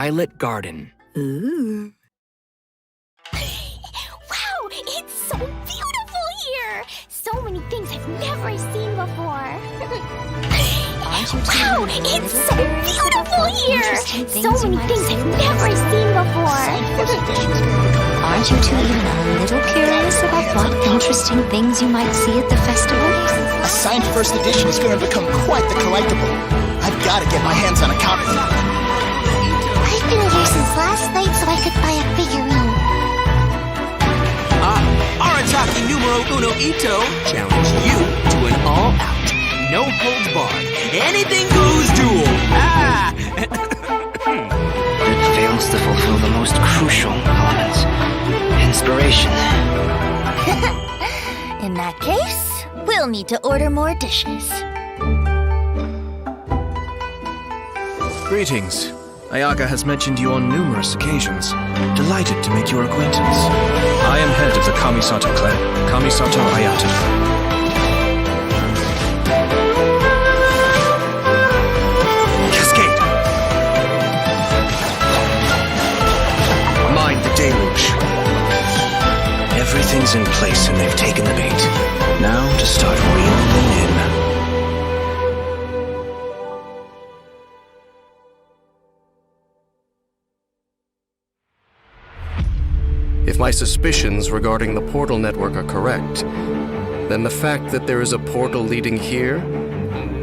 Violet Garden. Ooh. Wow, it's so beautiful here! So many things I've never seen before. Wow, it's so beautiful here! So many things I've never seen before. Aren't you two even a little curious about what interesting things you might see at the festival? A signed first edition is going to become quite the collectible. I've got to get my hands on a copy. I've been here since last night so I could buy a figurine. Arataki numero uno Ito challenge you to an all-out, no-holds-barred, anything-goes duel. It fails to fulfill the most crucial elements. Inspiration. In that case, we'll need to order more dishes. Greetings. Ayaka has mentioned you on numerous occasions. Delighted to make your acquaintance. I am head of the Kamisato clan, Kamisato Ayato. Cascade! Mind the deluge. Everything's in place and they've taken the bait. Now to start reeling them in. If my suspicions regarding the portal network are correct, then the fact that there is a portal leading here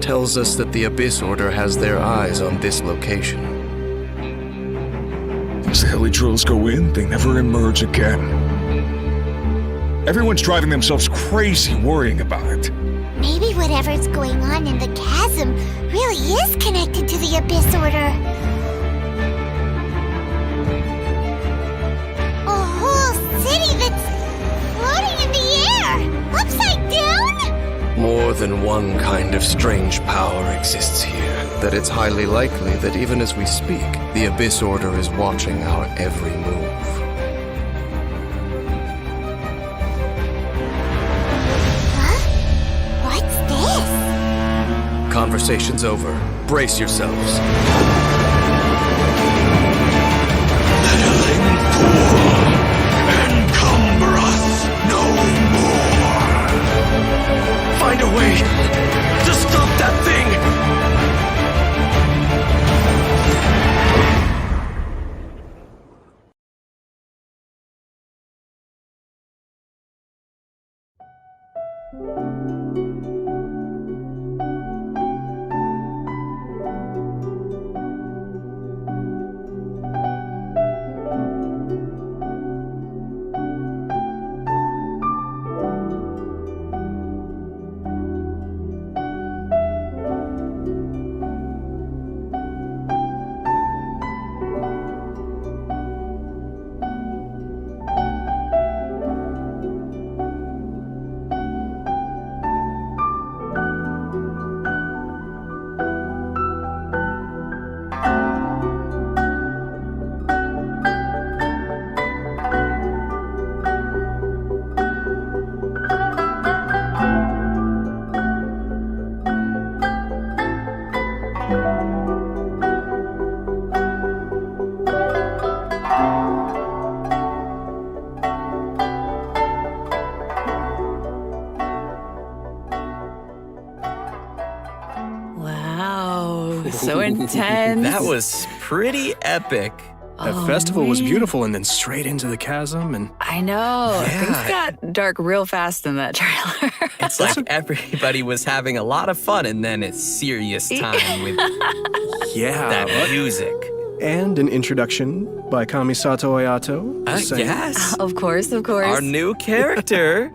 tells us that the Abyss Order has their eyes on this location. As the Helitrolls go in, they never emerge again. Everyone's driving themselves crazy worrying about it. Maybe whatever's going on in the chasm really is connected to the Abyss Order. A whole city that's floating in the air! Upside down? More than one kind of strange power exists here, that it's highly likely that even as we speak, the Abyss Order is watching our every move. Huh? What's this? Conversation's over. Brace yourselves. Encumber us no more. Find a way to stop that thing! Wow, so intense. That was pretty epic. That festival was beautiful, and then straight into the chasm, and I know. Yeah. Things got dark real fast in that trailer. It's like everybody was having a lot of fun, and then it's serious time with yeah. that music. And an introduction by Kamisato Ayato. Yes. Of course, of course. Our new character.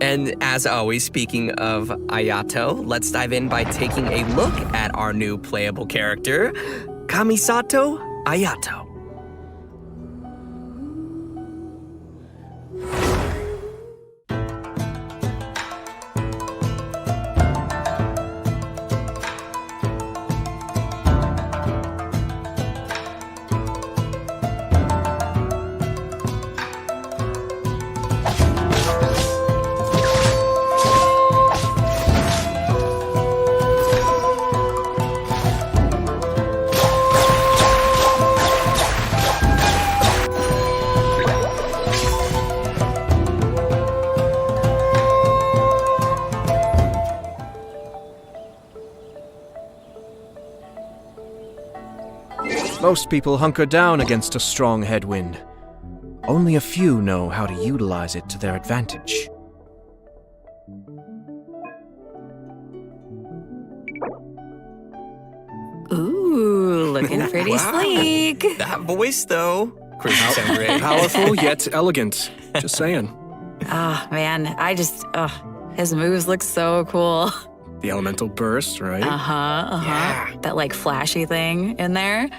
And as always, speaking of Ayato, let's dive in by taking a look at our new playable character, Kamisato Ayato. Most people hunker down against a strong headwind. Only a few know how to utilize it to their advantage. Ooh, looking pretty sleek. That voice, though. Chris, you sound great. Powerful yet elegant. Just saying. Oh, man. His moves look so cool. The elemental burst, right? Yeah. That like flashy thing in there.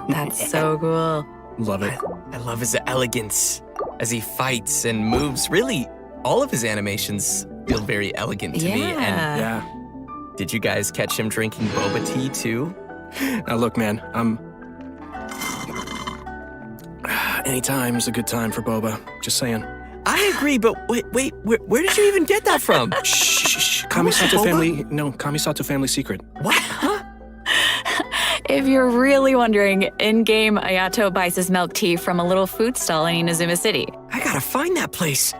That's so cool. Love it. I love his elegance as he fights and moves. Really, all of his animations feel very elegant to me. And Yeah. did you guys catch him drinking boba tea too? Now look, man, anytime's a good time for boba. Just saying. I agree, but wait, where did you even get that from? Shh. Kamisato family. No, Kamisato family secret. What? Huh? If you're really wondering, in-game Ayato buys his milk tea from a little food stall in Inazuma City. I gotta find that place.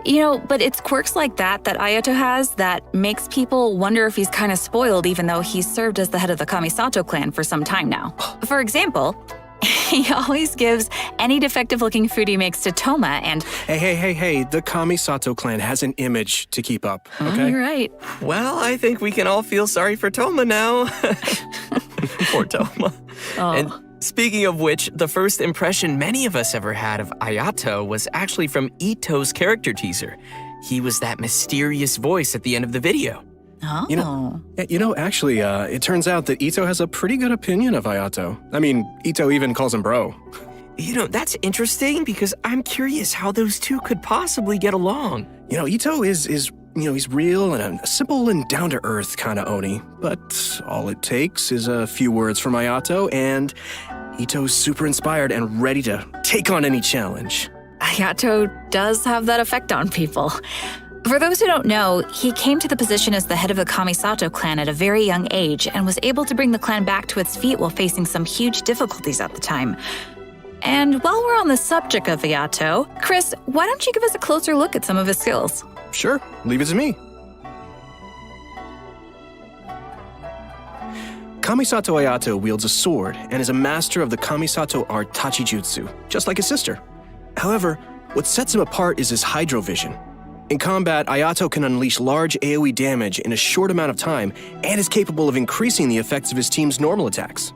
But it's quirks like that Ayato has that makes people wonder if he's kind of spoiled even though he's served as the head of the Kamisato clan for some time now. For example, he always gives any defective-looking food he makes to Toma and... Hey, the Kamisato clan has an image to keep up, okay? You're right. Well, I think we can all feel sorry for Toma now. Poor Toma. Oh. And speaking of which, the first impression many of us ever had of Ayato was actually from Ito's character teaser. He was that mysterious voice at the end of the video. Oh. Actually, it turns out that Ito has a pretty good opinion of Ayato. I mean, Ito even calls him bro. That's interesting because I'm curious how those two could possibly get along. Ito is he's real and a simple and down-to-earth kind of Oni. But all it takes is a few words from Ayato, and Ito's super inspired and ready to take on any challenge. Ayato does have that effect on people. For those who don't know, he came to the position as the head of the Kamisato clan at a very young age and was able to bring the clan back to its feet while facing some huge difficulties at the time. And while we're on the subject of Ayato, Chris, why don't you give us a closer look at some of his skills? Sure, leave it to me. Kamisato Ayato wields a sword and is a master of the Kamisato art Tachijutsu, just like his sister. However, what sets him apart is his hydrovision. In combat, Ayato can unleash large AoE damage in a short amount of time and is capable of increasing the effects of his team's normal attacks.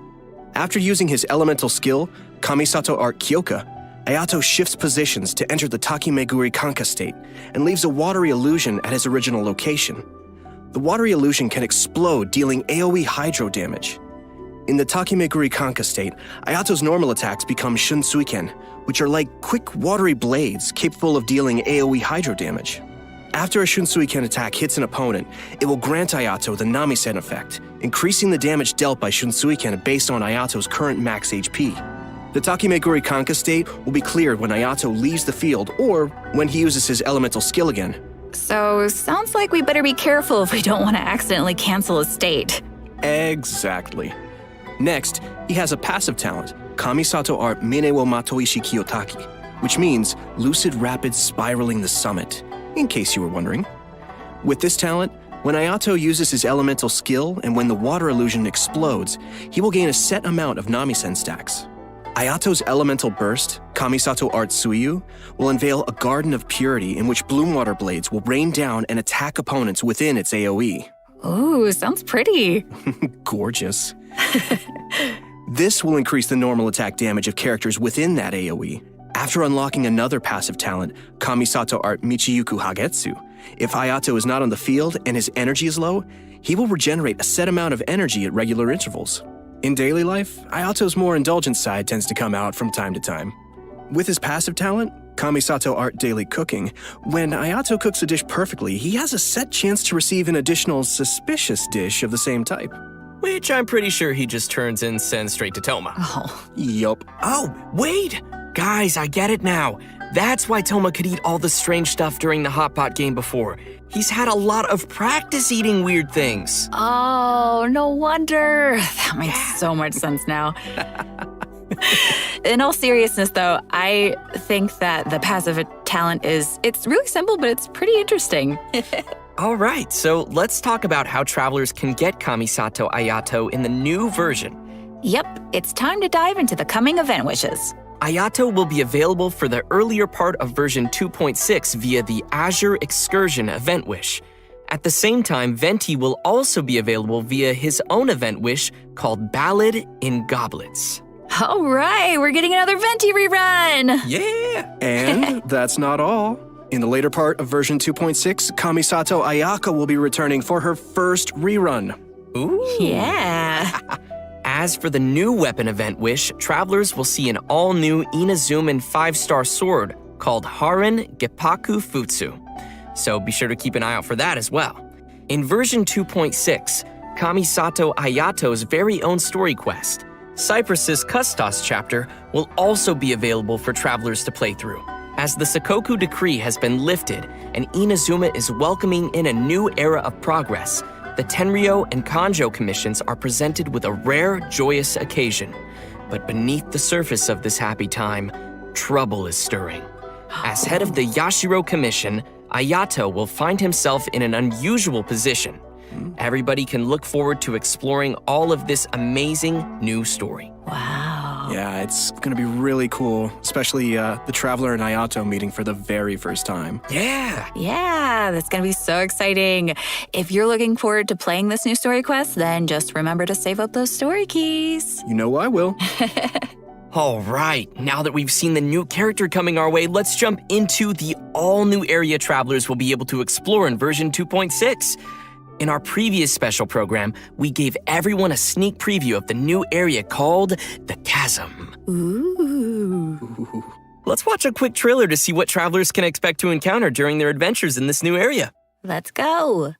After using his elemental skill, Kamisato Art Kyoka, Ayato shifts positions to enter the Takimeguri Kanka state and leaves a watery illusion at his original location. The watery illusion can explode, dealing AoE hydro damage. In the Takimeguri Kanka state, Ayato's normal attacks become Shunsuiken, which are like quick watery blades capable of dealing AoE hydro damage. After a Shunsuiken attack hits an opponent, it will grant Ayato the Namisen effect, increasing the damage dealt by Shunsuiken based on Ayato's current max HP. The Takimeguri Kanka state will be cleared when Ayato leaves the field or when he uses his elemental skill again. So, sounds like we better be careful if we don't want to accidentally cancel his state. Exactly. Next, he has a passive talent, Kamisato Art Mine wo Matoishi Kiyotaki, which means lucid rapid spiraling the summit, in case you were wondering. With this talent, when Ayato uses his elemental skill and when the water illusion explodes, he will gain a set amount of Namisen stacks. Ayato's elemental burst, Kamisato Art Suiyu, will unveil a garden of purity in which bloom water blades will rain down and attack opponents within its AoE. Ooh, sounds pretty. Gorgeous. This will increase the normal attack damage of characters within that AoE. After unlocking another passive talent, Kamisato Art Michiyuku Hagetsu, if Ayato is not on the field and his energy is low, he will regenerate a set amount of energy at regular intervals. In daily life, Ayato's more indulgent side tends to come out from time to time. With his passive talent, Kamisato Art Daily Cooking, when Ayato cooks a dish perfectly, he has a set chance to receive an additional suspicious dish of the same type. Which I'm pretty sure he just turns and sends straight to Toma. Oh. Yup. Oh, wait! Guys, I get it now. That's why Toma could eat all the strange stuff during the hot pot game before. He's had a lot of practice eating weird things. Oh, no wonder. That makes so much sense now. In all seriousness, though, I think that the passive talent it's really simple, but it's pretty interesting. All right, so let's talk about how travelers can get Kamisato Ayato in the new version. Yep, it's time to dive into the coming event wishes. Ayato will be available for the earlier part of version 2.6 via the Azure Excursion event wish. At the same time, Venti will also be available via his own event wish called Ballad in Goblets. All right, we're getting another Venti rerun! Yeah! And that's not all. In the later part of version 2.6, Kamisato Ayaka will be returning for her first rerun. Ooh! Yeah! As for the new weapon event wish, travelers will see an all-new Inazuman 5-star sword called Haran Geppaku Futsu. So be sure to keep an eye out for that as well. In version 2.6, Kamisato Ayato's very own story quest, Cypress's Kustos chapter, will also be available for travelers to play through. As the Sakoku decree has been lifted and Inazuma is welcoming in a new era of progress, the Tenryo and Kanjo commissions are presented with a rare, joyous occasion. But beneath the surface of this happy time, trouble is stirring. As head of the Yashiro Commission, Ayato will find himself in an unusual position. Everybody can look forward to exploring all of this amazing new story. Wow. Yeah, it's gonna be really cool, especially the Traveler and Ayato meeting for the very first time. Yeah! Yeah, that's gonna be so exciting. If you're looking forward to playing this new story quest, then just remember to save up those story keys. You know I will. All right, now that we've seen the new character coming our way, let's jump into the all-new area travelers will be able to explore in version 2.6. In our previous special program, we gave everyone a sneak preview of the new area called the Chasm. Ooh. Let's watch a quick trailer to see what travelers can expect to encounter during their adventures in this new area. Let's go.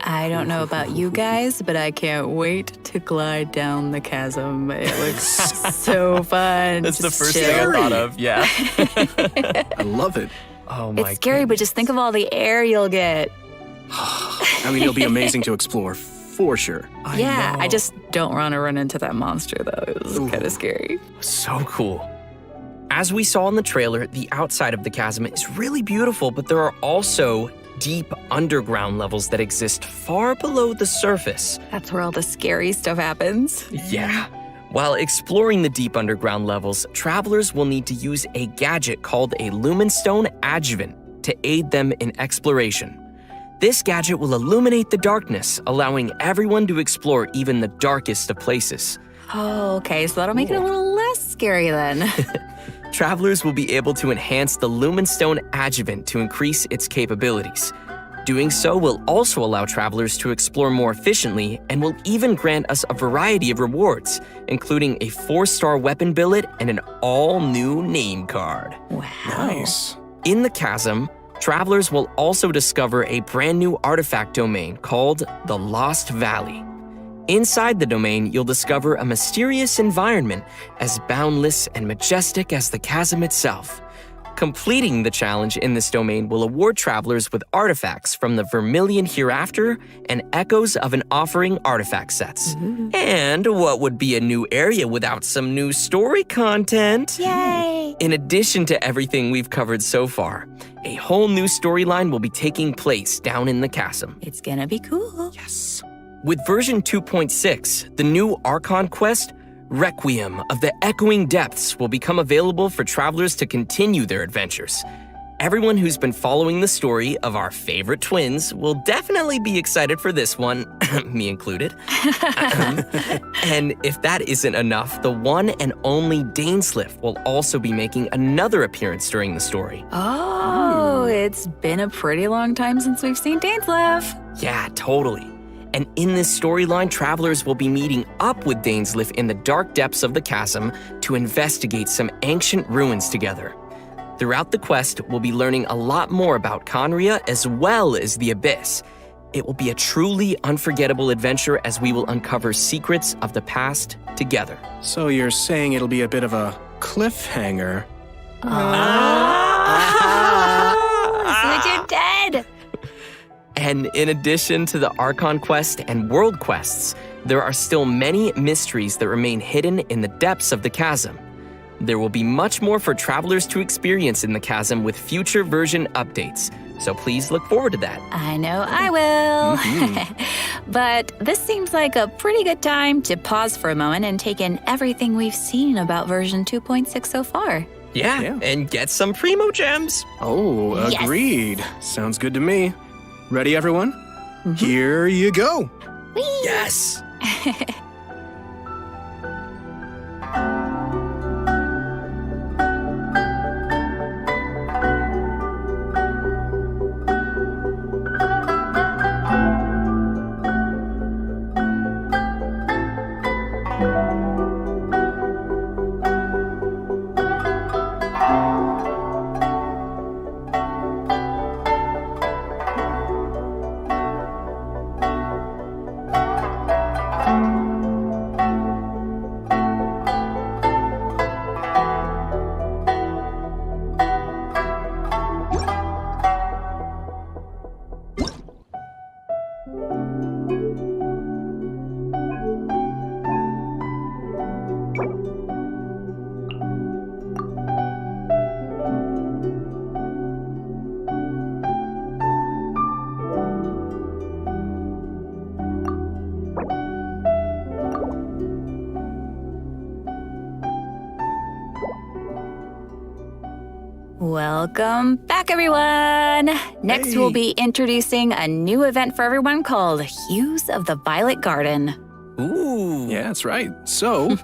I don't know about you guys, but I can't wait to glide down the chasm. It looks so fun. That's the Just first chill. thing I thought of, yeah. I love it. Oh my It's scary, but just think of all the air you'll get. I mean, it'll be amazing to explore, for sure. I just don't want to run into that monster, though. It was kind of scary. So cool. As we saw in the trailer, the outside of the chasm is really beautiful, but there are also deep underground levels that exist far below the surface. That's where all the scary stuff happens. Yeah. While exploring the deep underground levels, travelers will need to use a gadget called a Lumenstone Adjuvant to aid them in exploration. This gadget will illuminate the darkness, allowing everyone to explore even the darkest of places. Oh, okay, so that'll make it a little less scary then. Travelers will be able to enhance the Lumenstone Adjuvant to increase its capabilities. Doing so will also allow travelers to explore more efficiently and will even grant us a variety of rewards, including a 4-star weapon billet and an all-new name card. Wow. Nice. In the chasm, travelers will also discover a brand new artifact domain called the Lost Valley. Inside the domain, you'll discover a mysterious environment as boundless and majestic as the chasm itself. Completing the challenge in this domain will award travelers with artifacts from the Vermilion Hereafter and Echoes of an Offering artifact sets. And what would be a new area without some new story content? Yay! In addition to everything we've covered so far, a whole new storyline will be taking place down in the chasm. It's gonna be cool. Yes. With version 2.6, the new Archon quest, Requiem of the Echoing Depths, will become available for travelers to continue their adventures. Everyone who's been following the story of our favorite twins will definitely be excited for this one, me included. And if that isn't enough, the one and only Dainsliff will also be making another appearance during the story. Oh, it's been a pretty long time since we've seen Dainsliff. Yeah, totally. And in this storyline, travelers will be meeting up with Dainsliff in the dark depths of the chasm to investigate some ancient ruins together. Throughout the quest, we'll be learning a lot more about Conria as well as the Abyss. It will be a truly unforgettable adventure as we will uncover secrets of the past together. So you're saying it'll be a bit of a cliffhanger? So you're dead! And in addition to the Archon quest and world quests, there are still many mysteries that remain hidden in the depths of the chasm. There will be much more for travelers to experience in the chasm with future version updates, so please look forward to that. I know I will. But this seems like a pretty good time to pause for a moment and take in everything we've seen about version 2.6 so far. Yeah, and get some Primo Gems. Oh, Yes. agreed. Sounds good to me. Ready, everyone? Here you go. Yes! Welcome back, everyone! Next, we'll be introducing a new event for everyone called Hues of the Violet Garden. Ooh. Yeah, that's right. So,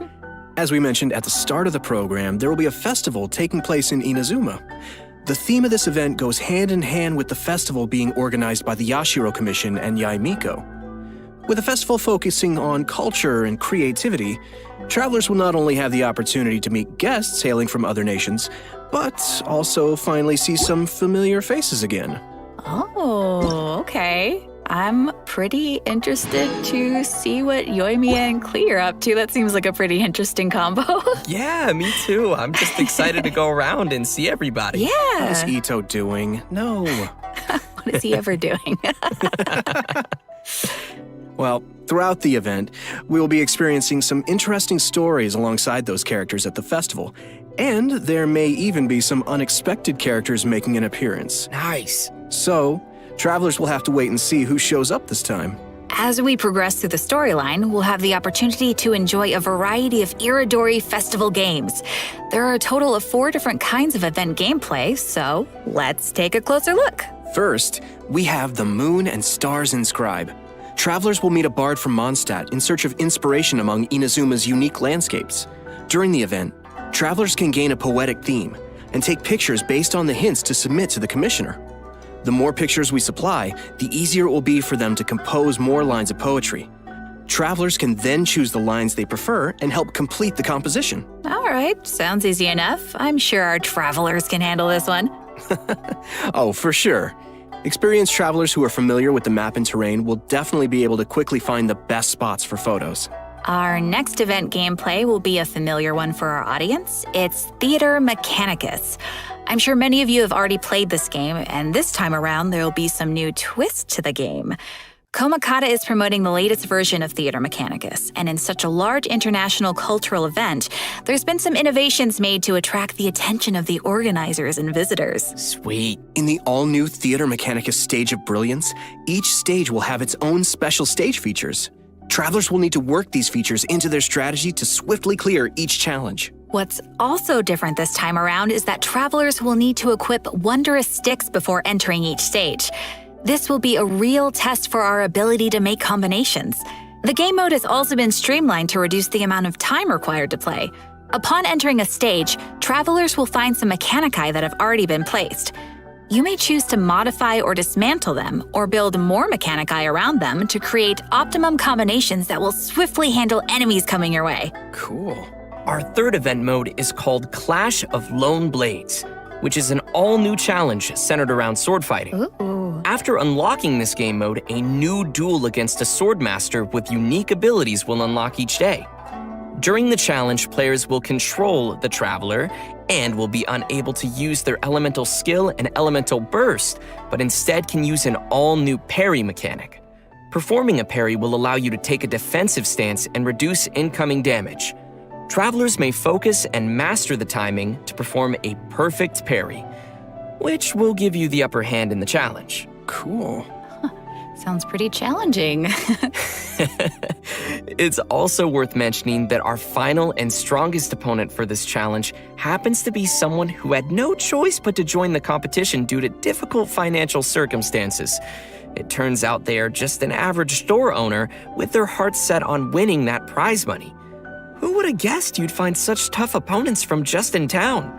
as we mentioned at the start of the program, there will be a festival taking place in Inazuma. The theme of this event goes hand in hand with the festival being organized by the Yashiro Commission and Yaimiko. With the festival focusing on culture and creativity, travelers will not only have the opportunity to meet guests hailing from other nations, but also finally see some familiar faces again. Oh, okay. I'm pretty interested to see what Yoimiya and Klee are up to. That seems like a pretty interesting combo. Yeah, me too. I'm just excited to go around and see everybody. How's Yeah. Ito doing? No. What is he ever doing? Well, throughout the event, we will be experiencing some interesting stories alongside those characters at the festival, and there may even be some unexpected characters making an appearance. Nice. So, travelers will have to wait and see who shows up this time. As we progress through the storyline, we'll have the opportunity to enjoy a variety of Iridori festival games. There are a total of 4 different kinds of event gameplay, so let's take a closer look. First, we have the Moon and Stars Inscribe. Travelers will meet a bard from Mondstadt in search of inspiration among Inazuma's unique landscapes. During the event, travelers can gain a poetic theme and take pictures based on the hints to submit to the commissioner. The more pictures we supply, the easier it will be for them to compose more lines of poetry. Travelers can then choose the lines they prefer and help complete the composition. All right, sounds easy enough. I'm sure our travelers can handle this one. Oh, for sure. Experienced travelers who are familiar with the map and terrain will definitely be able to quickly find the best spots for photos. Our next event gameplay will be a familiar one for our audience. It's Theater Mechanicus. I'm sure many of you have already played this game, and this time around there will be some new twist to the game. Komakata is promoting the latest version of Theater Mechanicus, and in such a large international cultural event, there's been some innovations made to attract the attention of the organizers and visitors. Sweet. In the all-new Theater Mechanicus Stage of Brilliance, each stage will have its own special stage features. Travelers will need to work these features into their strategy to swiftly clear each challenge. What's also different this time around is that travelers will need to equip wondrous sticks before entering each stage. This will be a real test for our ability to make combinations. The game mode has also been streamlined to reduce the amount of time required to play. Upon entering a stage, travelers will find some mechanici that have already been placed. You may choose to modify or dismantle them, or build more mechanici around them to create optimum combinations that will swiftly handle enemies coming your way. Cool. Our third event mode is called Clash of Lone Blades, which is an all-new challenge centered around sword fighting. Ooh. After unlocking this game mode, a new duel against a swordmaster with unique abilities will unlock each day. During the challenge, players will control the traveler and will be unable to use their elemental skill and elemental burst, but instead can use an all-new parry mechanic. Performing a parry will allow you to take a defensive stance and reduce incoming damage. Travelers may focus and master the timing to perform a perfect parry, which will give you the upper hand in the challenge. Cool. Sounds pretty challenging. It's also worth mentioning that our final and strongest opponent for this challenge happens to be someone who had no choice but to join the competition due to difficult financial circumstances. It turns out they are just an average store owner with their hearts set on winning that prize money. Who would have guessed you'd find such tough opponents from just in town?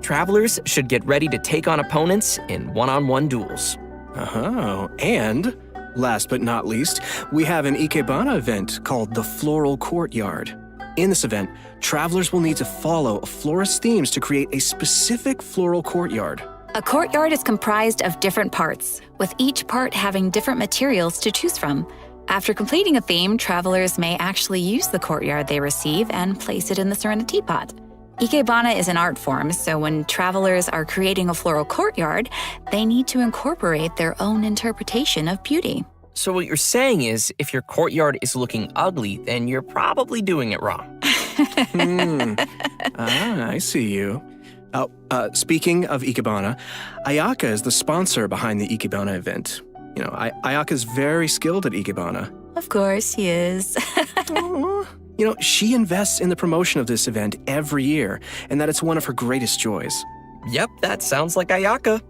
Travelers should get ready to take on opponents in one-on-one duels. Oh, and last but not least, we have an Ikebana event called the Floral Courtyard. In this event, travelers will need to follow a florist's themes to create a specific floral courtyard. A courtyard is comprised of different parts, with each part having different materials to choose from. After completing a theme, travelers may actually use the courtyard they receive and place it in the Serenity Pot. Ikebana is an art form, so when travelers are creating a floral courtyard, they need to incorporate their own interpretation of beauty. So what you're saying is, if your courtyard is looking ugly, then you're probably doing it wrong. I see you. Speaking of Ikebana, Ayaka is the sponsor behind the Ikebana event. You know, Ayaka's very skilled at Ikebana. Of course he is. You know, she invests in the promotion of this event every year, and that it's one of her greatest joys. Yep, that sounds like Ayaka.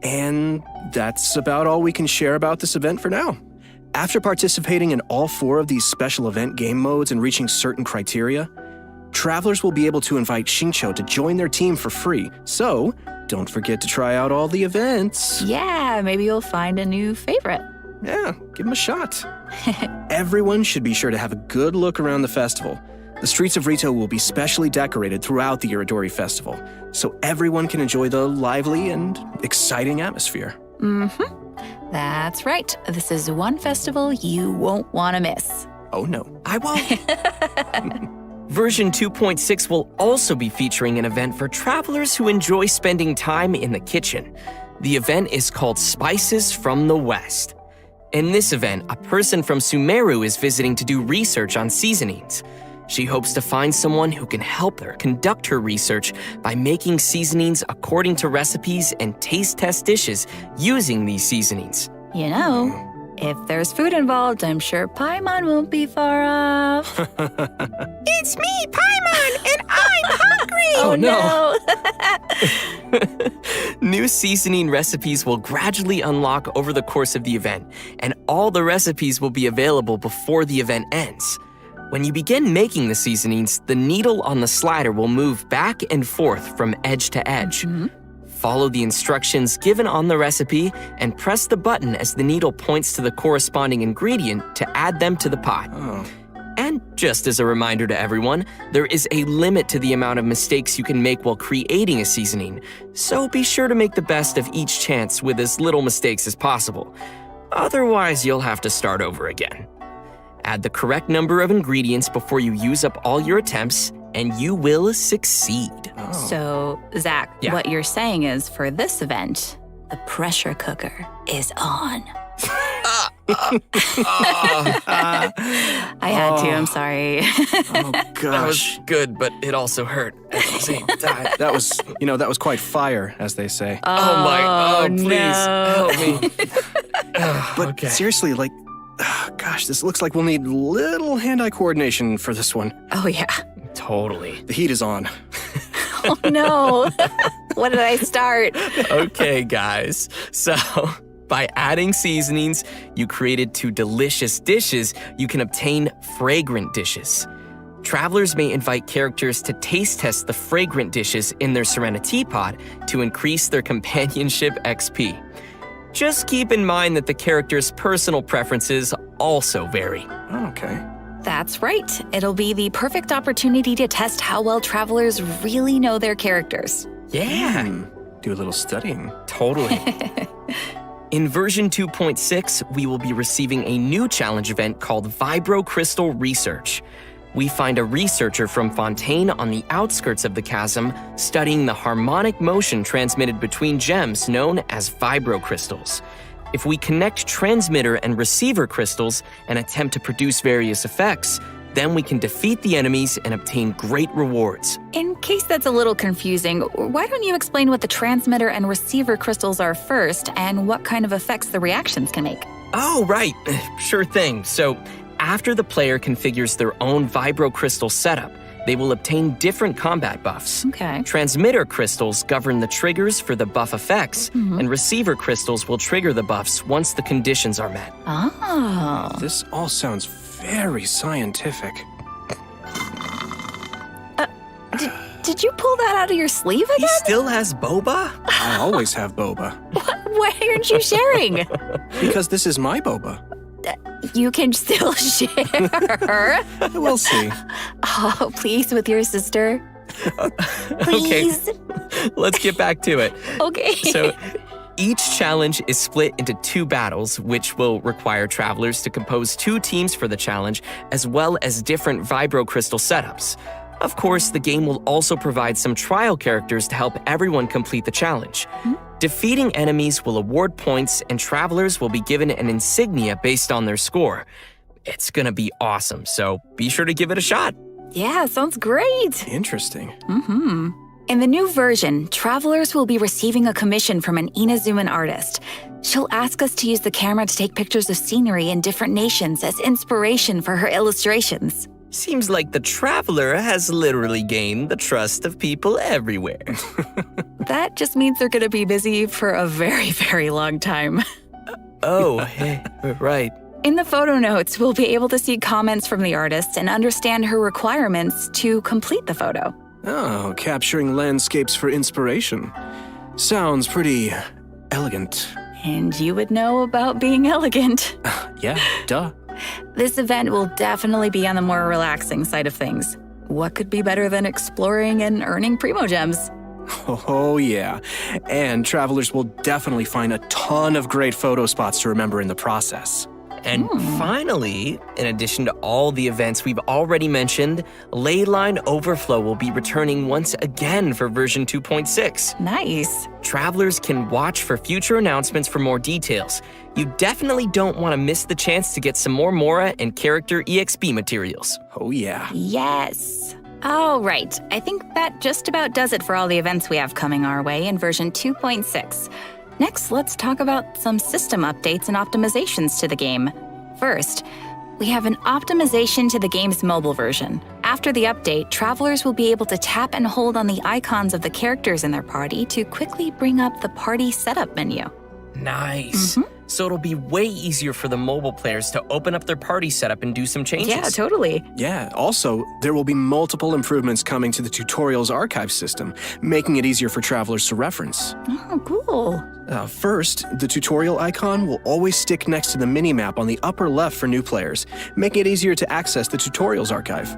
And that's about all we can share about this event for now. After participating in all 4 of these special event game modes and reaching certain criteria, travelers will be able to invite Shincho to join their team for free. So, don't forget to try out all the events. Yeah, maybe you'll find a new favorite. Yeah, give them a shot. Everyone should be sure to have a good look around the festival. The streets of Rito will be specially decorated throughout the Iridori Festival, so everyone can enjoy the lively and exciting atmosphere. Mm-hmm. That's right. This is one festival you won't want to miss. Oh no. I won't. Version 2.6 will also be featuring an event for travelers who enjoy spending time in the kitchen. The event is called Spices from the West. In this event, a person from Sumeru is visiting to do research on seasonings. She hopes to find someone who can help her conduct her research by making seasonings according to recipes and taste test dishes using these seasonings. You know, if there's food involved, I'm sure Paimon won't be far off. It's me, Paimon, and I'm hungry! Oh no! New seasoning recipes will gradually unlock over the course of the event, and all the recipes will be available before the event ends. When you begin making the seasonings, the needle on the slider will move back and forth from edge to edge. Mm-hmm. Follow the instructions given on the recipe and press the button as the needle points to the corresponding ingredient to add them to the pot. Oh. And just as a reminder to everyone, there is a limit to the amount of mistakes you can make while creating a seasoning, so be sure to make the best of each chance with as little mistakes as possible. Otherwise, you'll have to start over again. Add the correct number of ingredients before you use up all your attempts, and you will succeed. Oh. So, Zach, Yeah. what you're saying is for this event, the pressure cooker is on. I had to, I'm sorry. Oh That gosh. was good, but it also hurt at the same time. That was quite fire, as they say. Oh, please, no. help me. But okay. seriously, gosh, this looks like we'll need little hand-eye coordination for this one. Oh, yeah. Totally. The heat is on. Oh no. What did I start? Okay, guys. So, by adding seasonings you created to delicious dishes, you can obtain fragrant dishes. Travelers may invite characters to taste test the fragrant dishes in their Serenity Pod to increase their companionship XP. Just keep in mind that the character's personal preferences also vary. Okay. That's right. It'll be the perfect opportunity to test how well travelers really know their characters. Yeah. Do a little studying. Totally. In version 2.6, we will be receiving a new challenge event called Vibro Crystal Research. We find a researcher from Fontaine on the outskirts of the chasm studying the harmonic motion transmitted between gems known as vibro crystals. If we connect transmitter and receiver crystals and attempt to produce various effects, then we can defeat the enemies and obtain great rewards. In case that's a little confusing, why don't you explain what the transmitter and receiver crystals are first and what kind of effects the reactions can make? Oh, right. Sure thing. So, after the player configures their own vibro crystal setup, they will obtain different combat buffs. Okay. Transmitter crystals govern the triggers for the buff effects, and receiver crystals will trigger the buffs once the conditions are met. Oh. This all sounds very scientific. Did you pull that out of your sleeve He again? still has boba? I always have boba. Why aren't you sharing? Because this is my boba. You can still share. We'll see. Oh, please, with your sister. Please. Let's get back to it. Okay. So, each challenge is split into 2 battles, which will require travelers to compose 2 teams for the challenge, as well as different vibro crystal setups. Of course, the game will also provide some trial characters to help everyone complete the challenge. Defeating enemies will award points, and travelers will be given an insignia based on their score. It's gonna be awesome, so be sure to give it a shot. Yeah, sounds great. Interesting. In the new version, travelers will be receiving a commission from an Inazuman artist. She'll ask us to use the camera to take pictures of scenery in different nations as inspiration for her illustrations. Seems like the traveler has literally gained the trust of people everywhere. That just means they're going to be busy for a very, very long time. Oh, right. In the photo notes, we'll be able to see comments from the artist and understand her requirements to complete the photo. Oh, capturing landscapes for inspiration. Sounds pretty elegant. And you would know about being elegant. Yeah, duh. This event will definitely be on the more relaxing side of things. What could be better than exploring and earning Primo Gems? Oh, yeah. And travelers will definitely find a ton of great photo spots to remember in the process. And finally, in addition to all the events we've already mentioned, Leyline Overflow will be returning once again for version 2.6. Nice. Travelers can watch for future announcements for more details. You definitely don't want to miss the chance to get some more Mora and character EXP materials. Oh, yeah. Yes. All right. I think that just about does it for all the events we have coming our way in version 2.6. Next, let's talk about some system updates and optimizations to the game. First, we have an optimization to the game's mobile version. After the update, travelers will be able to tap and hold on the icons of the characters in their party to quickly bring up the party setup menu. Nice. So it'll be way easier for the mobile players to open up their party setup and do some changes. Yeah, totally. Yeah, also, there will be multiple improvements coming to the tutorials archive system, making it easier for travelers to reference. Oh, cool. First, the tutorial icon will always stick next to the minimap on the upper left for new players, making it easier to access the tutorials archive.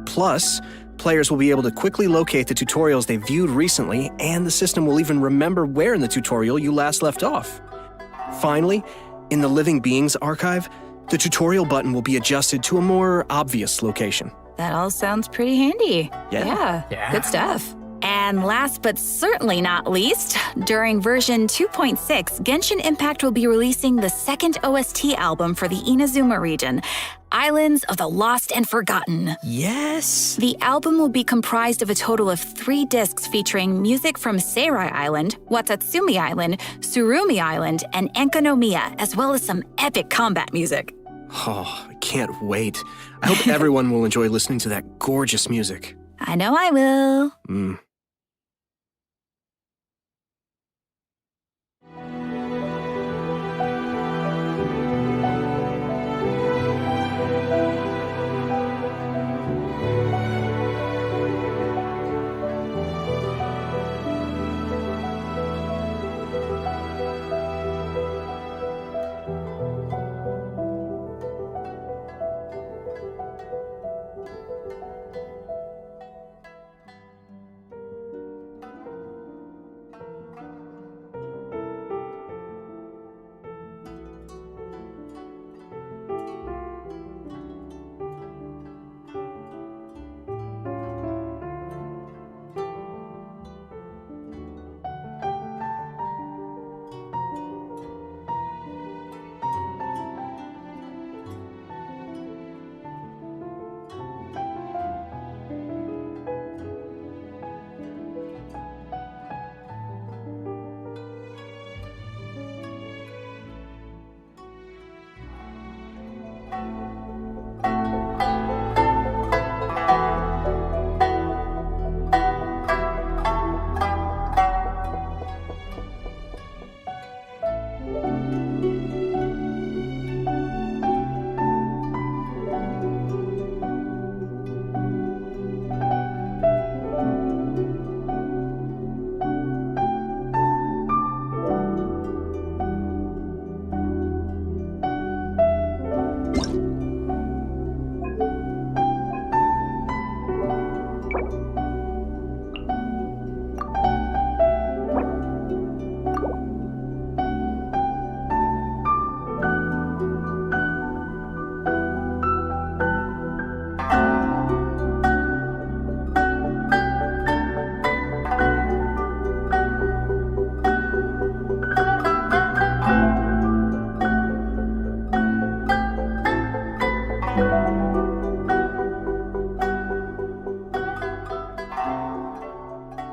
Plus, players will be able to quickly locate the tutorials they viewed recently, and the system will even remember where in the tutorial you last left off. Finally, in the Living Beings archive, the tutorial button will be adjusted to a more obvious location. That all sounds pretty handy. Yeah. Good stuff. And last but certainly not least, during version 2.6, Genshin Impact will be releasing the second OST album for the Inazuma region, Islands of the Lost and Forgotten. Yes. The album will be comprised of a total of 3 discs featuring music from Seirai Island, Watatsumi Island, Surumi Island, and Enkanomiya, as well as some epic combat music. Oh, I can't wait. I hope everyone will enjoy listening to that gorgeous music. I know I will.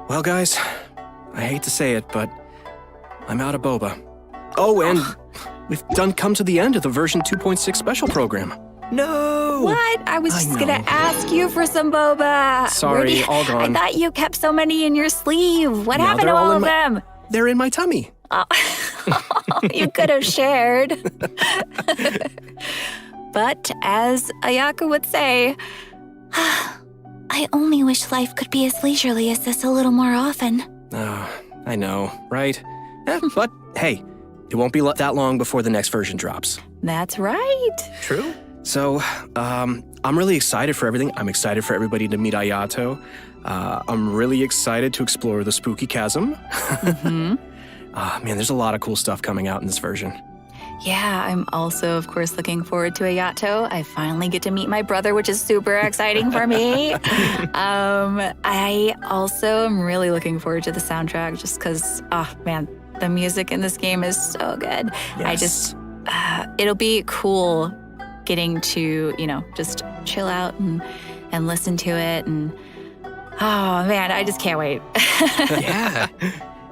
Well, guys, I hate to say it, but I'm out of boba. Oh, and we've come to the end of the version 2.6 special program. No! What? I was just gonna ask you for some boba. Sorry, all gone. I thought you kept so many in your sleeve. What happened to all of them? They're in my tummy. Oh. You could have shared. But as Ayaka would say, I only wish life could be as leisurely as this a little more often. I know, right? But hey, it won't be that long before the next version drops. that's right. True. So, I'm really excited for everything. I'm excited for everybody to meet Ayato. I'm really excited to explore the spooky chasm. Man, there's a lot of cool stuff coming out in this version. Yeah, I'm also, of course, looking forward to Ayato. I finally get to meet my brother, which is super exciting for me. I also am really looking forward to the soundtrack just because, man, the music in this game is so good. Yes. It'll be cool getting to, just chill out and listen to it. And, oh, man, I just can't wait. Yeah.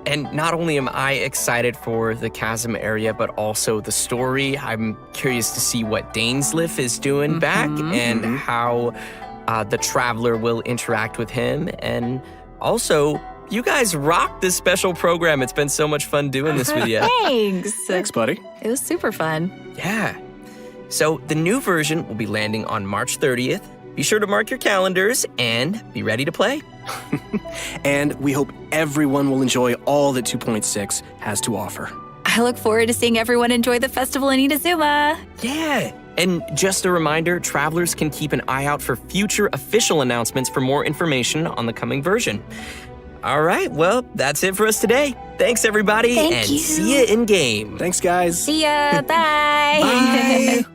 And not only am I excited for the chasm area, but also the story. I'm curious to see what Dainsleif is doing back and how the Traveler will interact with him. And also, you guys rocked this special program. It's been so much fun doing this with you. Thanks. Thanks, buddy. It was super fun. Yeah. So the new version will be landing on March 30th. Be sure to mark your calendars and be ready to play. And we hope everyone will enjoy all that 2.6 has to offer. I look forward to seeing everyone enjoy the festival in Inazuma. Yeah. And just a reminder, travelers can keep an eye out for future official announcements for more information on the coming version. All right, well, that's it for us today. Thanks, everybody, Thank and you. see you in game. Thanks, guys. See ya. Bye. Bye.